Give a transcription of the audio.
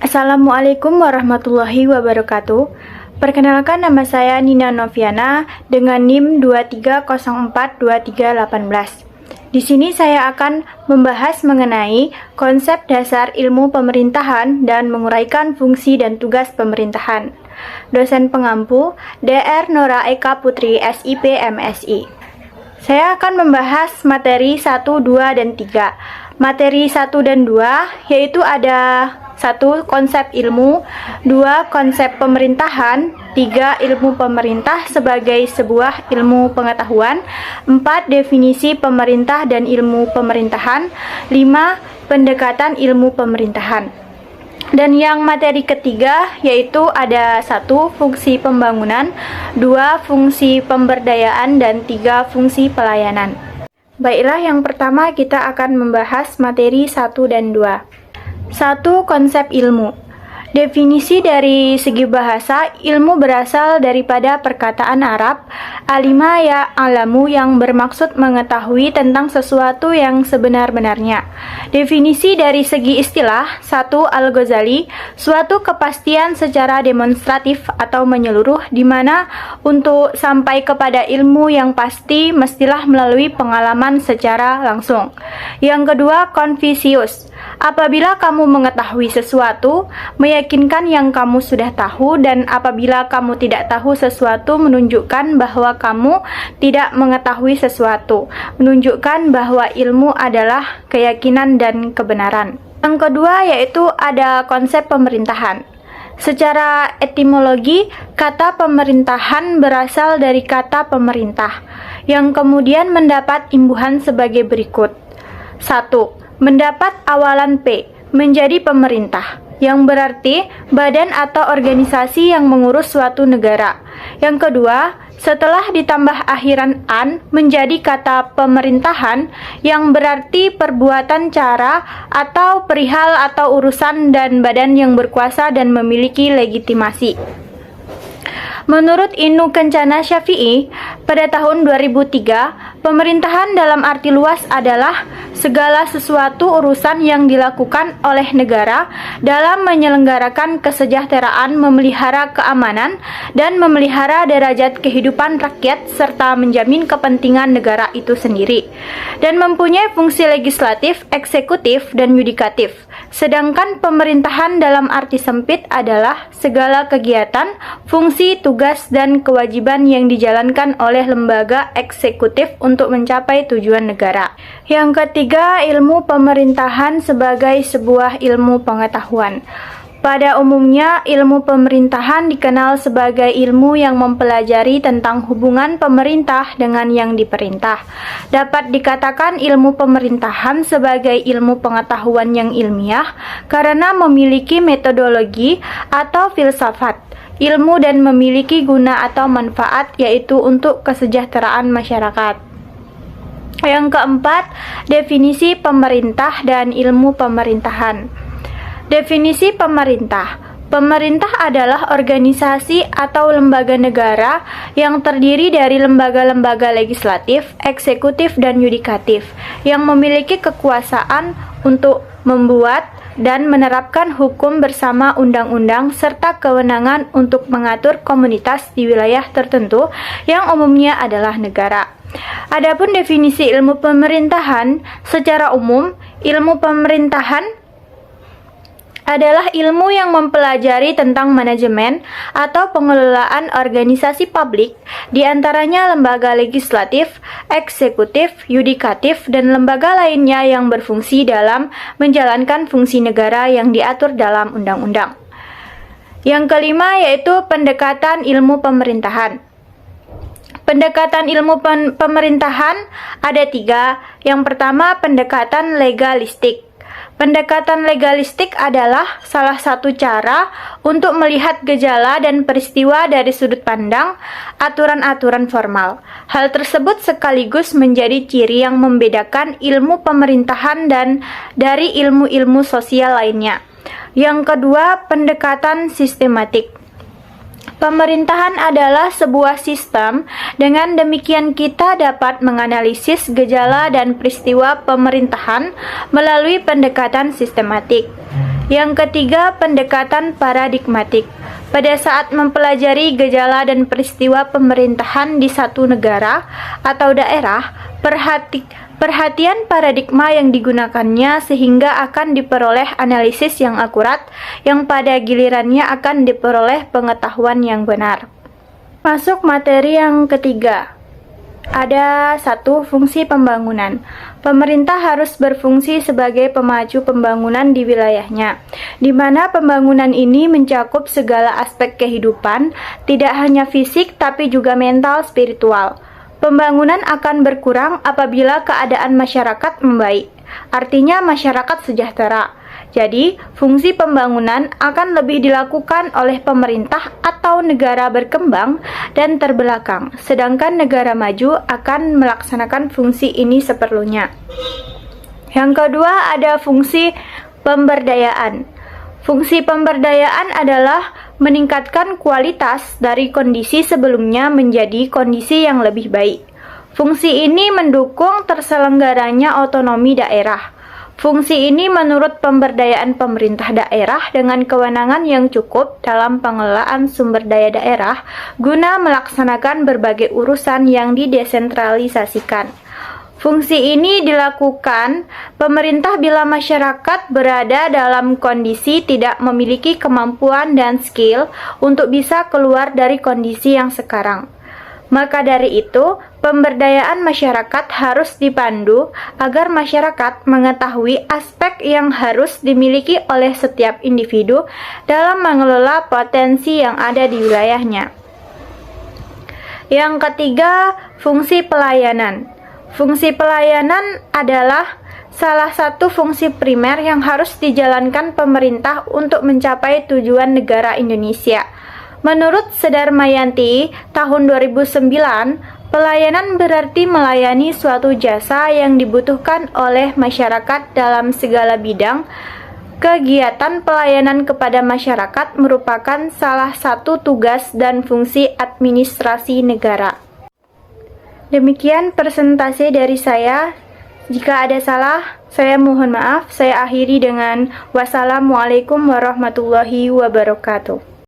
Assalamualaikum warahmatullahi wabarakatuh. Perkenalkan, nama saya Nina Noviana dengan NIM 23042318. Di sini saya akan membahas mengenai konsep dasar ilmu pemerintahan dan menguraikan fungsi dan tugas pemerintahan. Dosen pengampu Dr. Nora Eka Putri, SIP, MSI. Saya akan membahas materi 1, 2, dan 3. Materi 1 dan 2 yaitu ada 1. Konsep ilmu, 2. Konsep pemerintahan, 3. Ilmu pemerintah sebagai sebuah ilmu pengetahuan, 4. Definisi pemerintah dan ilmu pemerintahan, 5. Pendekatan ilmu pemerintahan. Dan yang materi ketiga yaitu ada 1. Fungsi pembangunan, 2. Fungsi pemberdayaan, dan 3. Fungsi pelayanan. Baiklah, yang pertama kita akan membahas materi 1 dan 2. 1. Konsep ilmu. Definisi dari segi bahasa, ilmu berasal daripada perkataan Arab alima ya alamu yang bermaksud mengetahui tentang sesuatu yang sebenar-benarnya. Definisi dari segi istilah, 1. Al-Ghazali, suatu kepastian secara demonstratif atau menyeluruh di mana untuk sampai kepada ilmu yang pasti mestilah melalui pengalaman secara langsung. Yang kedua, Confucius. Apabila kamu mengetahui sesuatu, meyakinkan yang kamu sudah tahu, dan apabila kamu tidak tahu sesuatu, menunjukkan bahwa kamu tidak mengetahui sesuatu, menunjukkan bahwa ilmu adalah keyakinan dan kebenaran. Yang kedua yaitu ada konsep pemerintahan. Secara etimologi, kata pemerintahan berasal dari kata pemerintah, yang kemudian mendapat imbuhan sebagai berikut. 1. Mendapat awalan P, menjadi pemerintah, yang berarti badan atau organisasi yang mengurus suatu negara. Yang kedua, setelah ditambah akhiran an, menjadi kata pemerintahan, yang berarti perbuatan, cara, atau perihal atau urusan dan badan yang berkuasa dan memiliki legitimasi. Menurut Ibnu Kencana Syafi'i, pada tahun 2003, pemerintahan dalam arti luas adalah segala sesuatu urusan yang dilakukan oleh negara dalam menyelenggarakan kesejahteraan, memelihara keamanan, dan memelihara derajat kehidupan rakyat serta menjamin kepentingan negara itu sendiri, dan mempunyai fungsi legislatif, eksekutif, dan yudikatif. Sedangkan pemerintahan dalam arti sempit adalah segala kegiatan, fungsi, tugas, dan kewajiban yang dijalankan oleh lembaga eksekutif untuk mencapai tujuan negara. Yang ketiga, ilmu pemerintahan sebagai sebuah ilmu pengetahuan. Pada umumnya, ilmu pemerintahan dikenal sebagai ilmu yang mempelajari tentang hubungan pemerintah dengan yang diperintah. Dapat dikatakan ilmu pemerintahan sebagai ilmu pengetahuan yang ilmiah karena memiliki metodologi atau filsafat, ilmu, dan memiliki guna atau manfaat, yaitu untuk kesejahteraan masyarakat. Yang keempat, definisi pemerintah dan ilmu pemerintahan. Definisi pemerintah. Pemerintah adalah organisasi atau lembaga negara yang terdiri dari lembaga-lembaga legislatif, eksekutif, dan yudikatif yang memiliki kekuasaan untuk membuat dan menerapkan hukum bersama undang-undang serta kewenangan untuk mengatur komunitas di wilayah tertentu yang umumnya adalah negara. Adapun definisi ilmu pemerintahan, secara umum, ilmu pemerintahan adalah ilmu yang mempelajari tentang manajemen atau pengelolaan organisasi publik, di antaranya lembaga legislatif, eksekutif, yudikatif, dan lembaga lainnya yang berfungsi dalam menjalankan fungsi negara yang diatur dalam undang-undang. Yang kelima yaitu pendekatan ilmu pemerintahan. Pendekatan ilmu pemerintahan ada 3. Yang pertama, pendekatan legalistik. Pendekatan legalistik adalah salah satu cara untuk melihat gejala dan peristiwa dari sudut pandang aturan-aturan formal. Hal tersebut sekaligus menjadi ciri yang membedakan ilmu pemerintahan dan dari ilmu-ilmu sosial lainnya. Yang kedua, pendekatan sistematik. Pemerintahan adalah sebuah sistem, dengan demikian kita dapat menganalisis gejala dan peristiwa pemerintahan melalui pendekatan sistematik. Yang ketiga, pendekatan paradigmatik. Pada saat mempelajari gejala dan peristiwa pemerintahan di satu negara atau daerah, perhatian paradigma yang digunakannya sehingga akan diperoleh analisis yang akurat, yang pada gilirannya akan diperoleh pengetahuan yang benar. Masuk materi yang ketiga. Ada satu, fungsi pembangunan. Pemerintah harus berfungsi sebagai pemaju pembangunan di wilayahnya, di mana pembangunan ini mencakup segala aspek kehidupan, tidak hanya fisik tapi juga mental, spiritual. Pembangunan akan berkurang apabila keadaan masyarakat membaik, artinya masyarakat sejahtera. Jadi, fungsi pembangunan akan lebih dilakukan oleh pemerintah atau negara berkembang dan terbelakang, sedangkan negara maju akan melaksanakan fungsi ini seperlunya. Yang kedua, ada fungsi pemberdayaan. Fungsi pemberdayaan adalah meningkatkan kualitas dari kondisi sebelumnya menjadi kondisi yang lebih baik. Fungsi ini mendukung terselenggaranya otonomi daerah. Fungsi ini menurut pemberdayaan pemerintah daerah dengan kewenangan yang cukup dalam pengelolaan sumber daya daerah guna melaksanakan berbagai urusan yang didesentralisasikan. Fungsi ini dilakukan pemerintah bila masyarakat berada dalam kondisi tidak memiliki kemampuan dan skill untuk bisa keluar dari kondisi yang sekarang. Maka dari itu, pemberdayaan masyarakat harus dipandu agar masyarakat mengetahui aspek yang harus dimiliki oleh setiap individu dalam mengelola potensi yang ada di wilayahnya. Yang ketiga, fungsi pelayanan. Fungsi pelayanan adalah salah satu fungsi primer yang harus dijalankan pemerintah untuk mencapai tujuan negara Indonesia. Menurut Sedarmayanti, tahun 2009, pelayanan berarti melayani suatu jasa yang dibutuhkan oleh masyarakat dalam segala bidang. Kegiatan pelayanan kepada masyarakat merupakan salah satu tugas dan fungsi administrasi negara. Demikian presentasi dari saya. Jika ada salah, saya mohon maaf. Saya akhiri dengan wassalamualaikum warahmatullahi wabarakatuh.